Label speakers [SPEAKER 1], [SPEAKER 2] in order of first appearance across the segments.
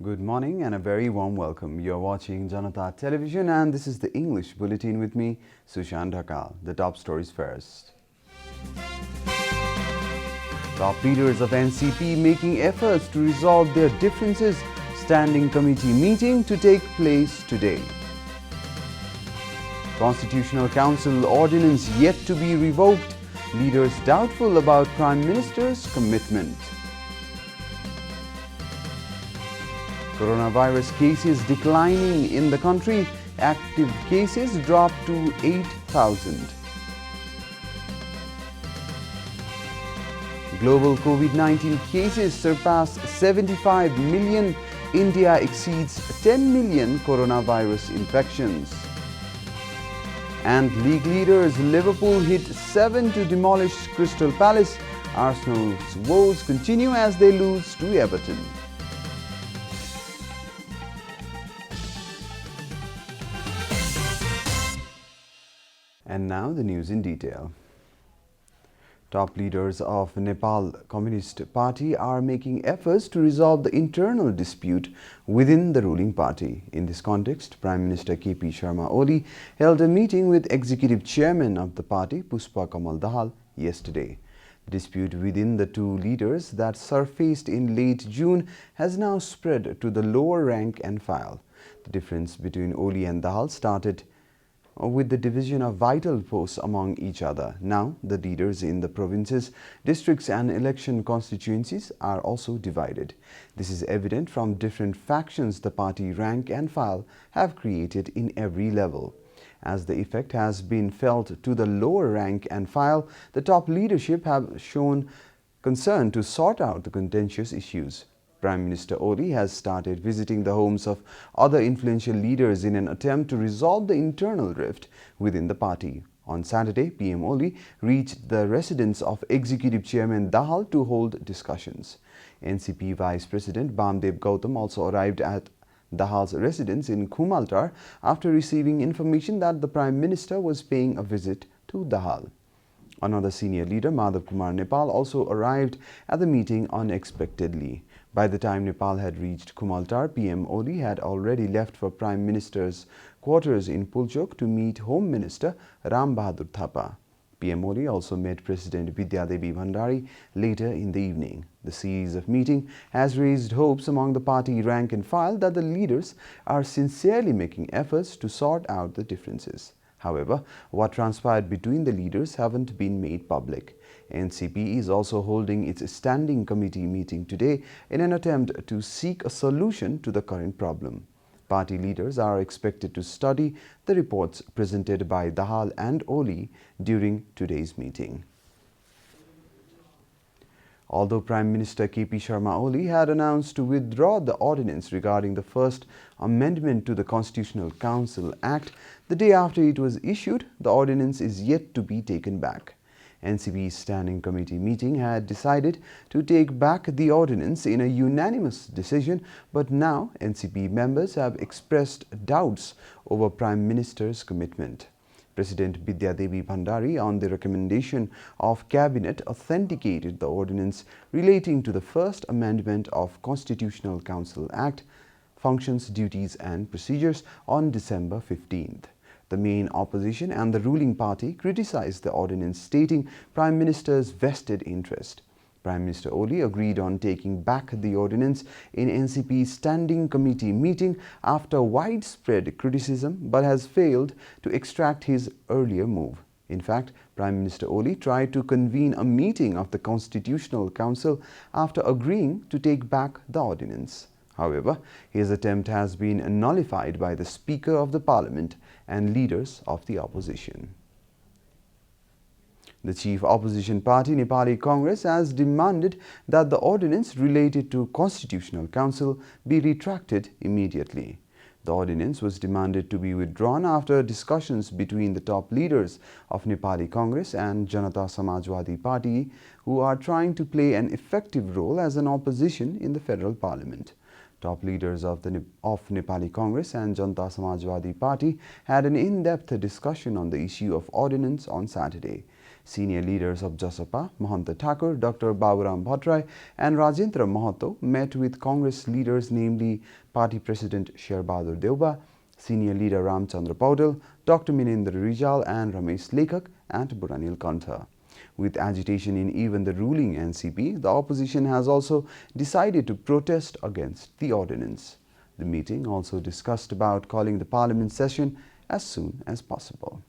[SPEAKER 1] Good morning and a very warm welcome. You're watching JanataTelevision and this is the English Bulletin with me, Sushant Dhakal. The top stories first. Top leaders of NCP making efforts to resolve their differences. Standing committee meeting to take place today. Constitutional Council ordinance yet to be revoked. Leaders doubtful about Prime Minister's commitment. Coronavirus cases declining in the country. Active cases dropped to 8,000. Global COVID-19 cases surpass 75 million. India exceeds 10 million coronavirus infections. And league leaders Liverpool hit 7 to demolish Crystal Palace. Arsenal's woes continue as they lose to Everton. And now the news in detail. Top leaders of Nepal Communist Party are making efforts to resolve the internal dispute within the ruling party. In this context, Prime Minister KP Sharma Oli held a meeting with Executive Chairman of the party, Pushpa Kamal Dahal, yesterday. The dispute within the two leaders that surfaced in late June has now spread to the lower rank and file. The difference between Oli and Dahal started with the division of vital posts among each other. Now, the leaders in the provinces, districts and election constituencies are also divided. This is evident from different factions the party rank and file have created in every level. As the effect has been felt to the lower rank and file, the top leadership have shown concern to sort out the contentious issues. Prime Minister Oli has started visiting the homes of other influential leaders in an attempt to resolve the internal rift within the party. On Saturday, PM Oli reached the residence of Executive Chairman Dahal to hold discussions. NCP Vice President Bamdev Gautam also arrived at Dahal's residence in Khumaltar after receiving information that the Prime Minister was paying a visit to Dahal. Another senior leader, Madhav Kumar Nepal, also arrived at the meeting unexpectedly. By the time Nepal had reached Khumaltar, PM Oli had already left for Prime Minister's quarters in Pulchok to meet Home Minister Ram Bahadur Thapa. PM Oli also met President Vidya Devi Bhandari later in the evening. The series of meetings has raised hopes among the party rank and file that the leaders are sincerely making efforts to sort out the differences. However, what transpired between the leaders haven't been made public. NCP is also holding its standing committee meeting today in an attempt to seek a solution to the current problem. Party leaders are expected to study the reports presented by Dahal and Oli during today's meeting. Although Prime Minister KP Sharma Oli had announced to withdraw the ordinance regarding the first amendment to the Constitutional Council Act, the day after it was issued, the ordinance is yet to be taken back. NCP's Standing Committee meeting had decided to take back the ordinance in a unanimous decision, but now NCP members have expressed doubts over Prime Minister's commitment. President Vidya Devi Bhandari, on the recommendation of Cabinet, authenticated the ordinance relating to the First Amendment of Constitutional Council Act, Functions, Duties and Procedures on December 15th. The main opposition and the ruling party criticized the ordinance, stating Prime Minister's vested interest. Prime Minister Oli agreed on taking back the ordinance in NCP's Standing Committee meeting after widespread criticism, but has failed to extract his earlier move. In fact, Prime Minister Oli tried to convene a meeting of the Constitutional Council after agreeing to take back the ordinance. However, his attempt has been nullified by the Speaker of the Parliament and leaders of the opposition. The chief opposition party, Nepali Congress, has demanded that the ordinance related to Constitutional Council be retracted immediately. The ordinance was demanded to be withdrawn after discussions between the top leaders of Nepali Congress and Janata Samajwadi Party, who are trying to play an effective role as an opposition in the federal parliament. Top leaders of Nepali Congress and Janata Samajwadi Party had an in-depth discussion on the issue of ordinance on Saturday. Senior leaders of Jasapa, Mahanta Thakur, Dr. Baburam Bhattrai and Rajendra Mahato met with Congress leaders, namely Party President Sher Bahadur Deuba, Senior leader Ramchandra Paudel, Dr. Minendra Rijal and Ramesh Lekhak at Buranil Kantha. With agitation in even the ruling NCP, the opposition has also decided to protest against the ordinance. The meeting also discussed about calling the parliament session as soon as possible.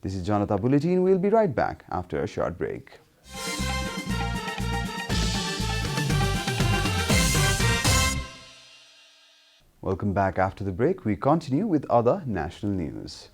[SPEAKER 1] This is Janata Bulletin. We'll be right back after a short break. Welcome back after the break. We continue with other national news.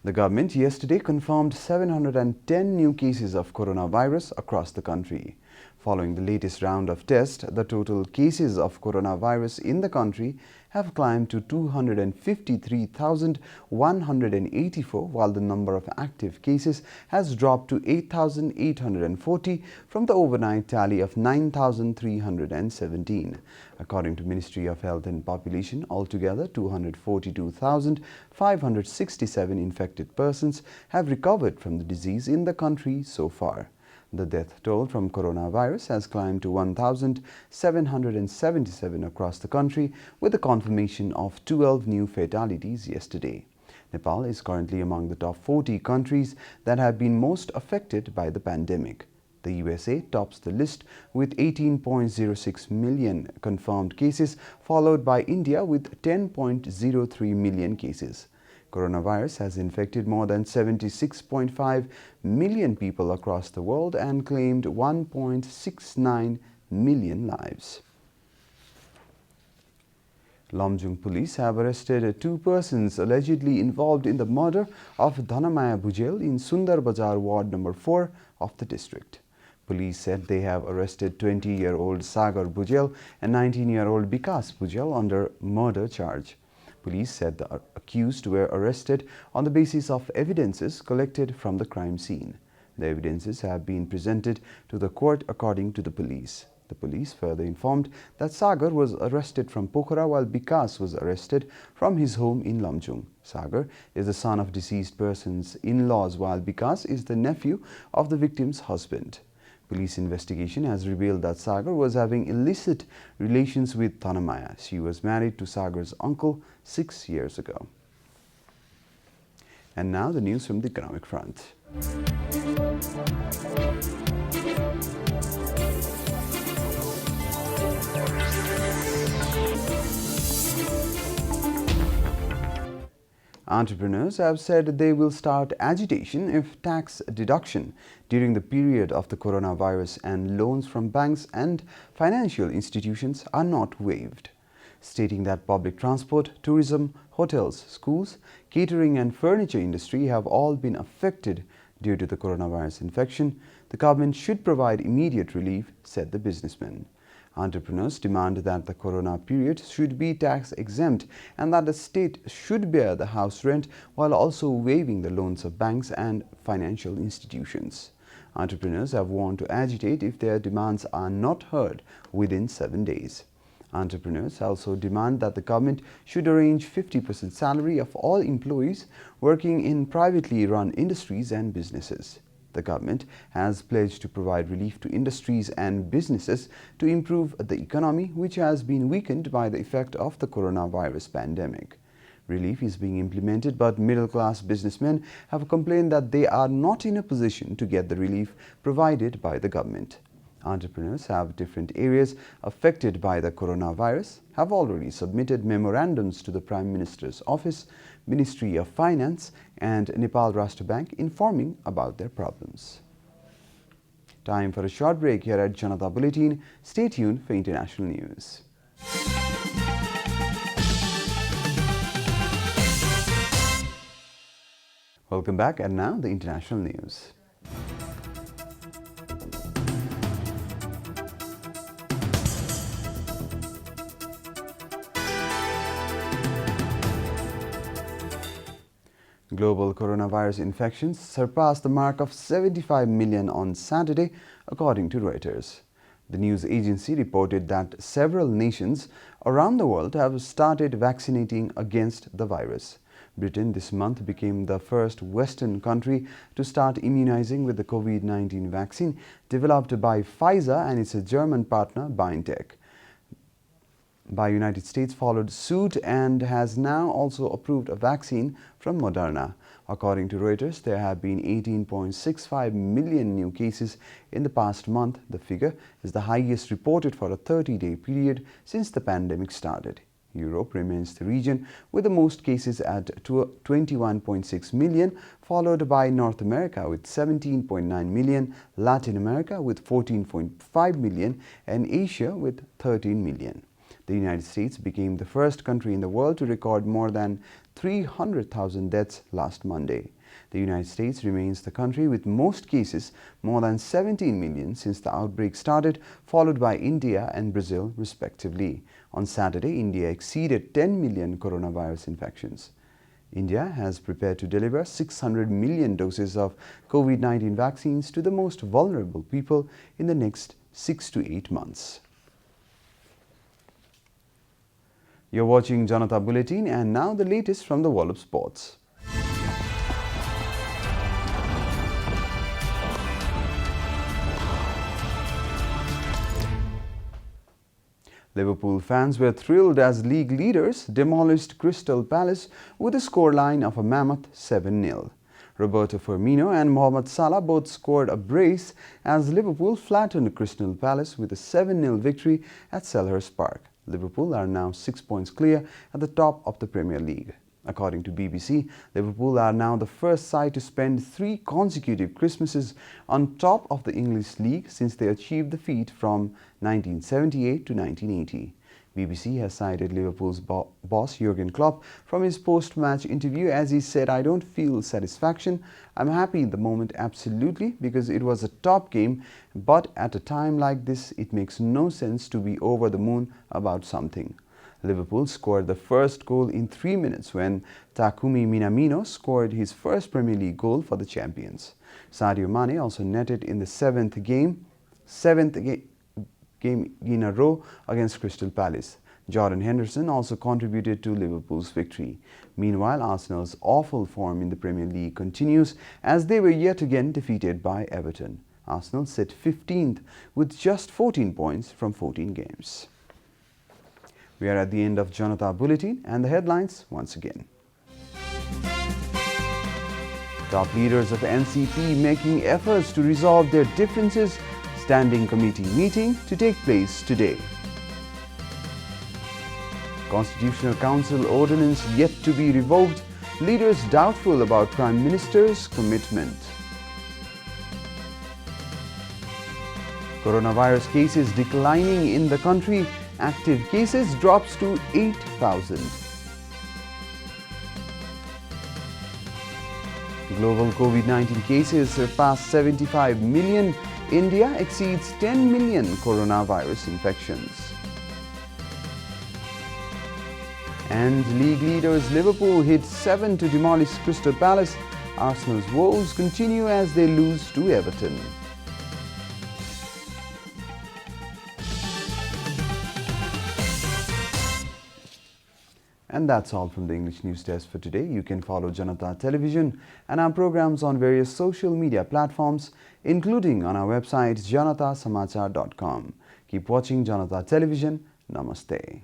[SPEAKER 1] The government yesterday confirmed 710 new cases of coronavirus across the country. Following the latest round of tests, the total cases of coronavirus in the country have climbed to 253,184, while the number of active cases has dropped to 8,840 from the overnight tally of 9,317. According to Ministry of Health and Population, altogether 242,567 infected persons have recovered from the disease in the country so far. The death toll from coronavirus has climbed to 1,777 across the country, with the confirmation of 12 new fatalities yesterday. Nepal is currently among the top 40 countries that have been most affected by the pandemic. The USA tops the list with 18.06 million confirmed cases, followed by India with 10.03 million cases. Coronavirus has infected more than 76.5 million people across the world and claimed 1.69 million lives. Lamjung police have arrested 2 persons allegedly involved in the murder of Dhanamaya Bhujel in Sundar Bazar Ward No. 4 of the district. Police said they have arrested 20-year-old Sagar Bhujel and 19-year-old Bikas Bhujel under murder charge. Police said the accused were arrested on the basis of evidences collected from the crime scene. The evidences have been presented to the court according to the police. The police further informed that Sagar was arrested from Pokhara while Bikas was arrested from his home in Lamjung. Sagar is the son of deceased person's in-laws while Bikas is the nephew of the victim's husband. Police investigation has revealed that Sagar was having illicit relations with Dhanamaya. She was married to Sagar's uncle 6 years ago. And now the news from the economic front. Entrepreneurs have said they will start agitation if tax deduction during the period of the coronavirus and loans from banks and financial institutions are not waived. Stating that public transport, tourism, hotels, schools, catering and furniture industry have all been affected due to the coronavirus infection, the government should provide immediate relief, said the businessman. Entrepreneurs demand that the corona period should be tax exempt and that the state should bear the house rent while also waiving the loans of banks and financial institutions. Entrepreneurs have warned to agitate if their demands are not heard within 7 days. Entrepreneurs also demand that the government should arrange 50% salary of all employees working in privately run industries and businesses. The government has pledged to provide relief to industries and businesses to improve the economy, which has been weakened by the effect of the coronavirus pandemic. Relief is being implemented, but middle-class businessmen have complained that they are not in a position to get the relief provided by the government. Entrepreneurs have different areas affected by the coronavirus have already submitted memorandums to the Prime Minister's Office, Ministry of Finance and Nepal Rashtra Bank informing about their problems. Time for a short break here at Janata Bulletin. Stay tuned for international news. Welcome back, and now the international news. Global coronavirus infections surpassed the mark of 75 million on Saturday, according to Reuters. The news agency reported that several nations around the world have started vaccinating against the virus. Britain this month became the first Western country to start immunizing with the COVID-19 vaccine developed by Pfizer and its German partner BioNTech. The United States followed suit and has now also approved a vaccine from Moderna. According to Reuters, there have been 18.65 million new cases in the past month. The figure is the highest reported for a 30-day period since the pandemic started. Europe remains the region with the most cases at 21.6 million, followed by North America with 17.9 million, Latin America with 14.5 million, and Asia with 13 million. The United States became the first country in the world to record more than 300,000 deaths last Monday. The United States remains the country with most cases, more than 17 million since the outbreak started, followed by India and Brazil respectively. On Saturday, India exceeded 10 million coronavirus infections. India has prepared to deliver 600 million doses of COVID-19 vaccines to the most vulnerable people in the next 6 to 8 months. You're watching Janata Bulletin, and now the latest from the world of sports. Liverpool fans were thrilled as league leaders demolished Crystal Palace with a scoreline of a mammoth 7-0. Roberto Firmino and Mohamed Salah both scored a brace as Liverpool flattened Crystal Palace with a 7-0 victory at Selhurst Park. Liverpool are now 6 points clear at the top of the Premier League. According to BBC, Liverpool are now the first side to spend 3 consecutive Christmases on top of the English League since they achieved the feat from 1978 to 1980. BBC has cited Liverpool's boss Jurgen Klopp from his post-match interview as he said, "I don't feel satisfaction. I'm happy in the moment, absolutely, because it was a top game, but at a time like this, it makes no sense to be over the moon about something." Liverpool scored the first goal in 3 minutes when Takumi Minamino scored his first Premier League goal for the champions. Sadio Mane also netted in the seventh game in a row against Crystal Palace. Jordan Henderson also contributed to Liverpool's victory. Meanwhile, Arsenal's awful form in the Premier League continues as they were yet again defeated by Everton. Arsenal sit 15th with just 14 points from 14 games. We are at the end of Janata Bulletin, and the headlines once again. Top leaders of NCP making efforts to resolve their differences. Standing committee meeting to take place today. Constitutional Council ordinance yet to be revoked. Leaders doubtful about Prime Minister's commitment. Coronavirus cases declining in the country. Active cases drops to 8,000. Global COVID-19 cases surpass 75 million. India exceeds 10 million coronavirus infections. And league leaders Liverpool hit 7 to demolish Crystal Palace. Arsenal's woes continue as they lose to Everton. And that's all from the English News Desk for today. You can follow Janata Television and our programs on various social media platforms, including on our website janatasamachar.com. Keep watching Janata Television. Namaste.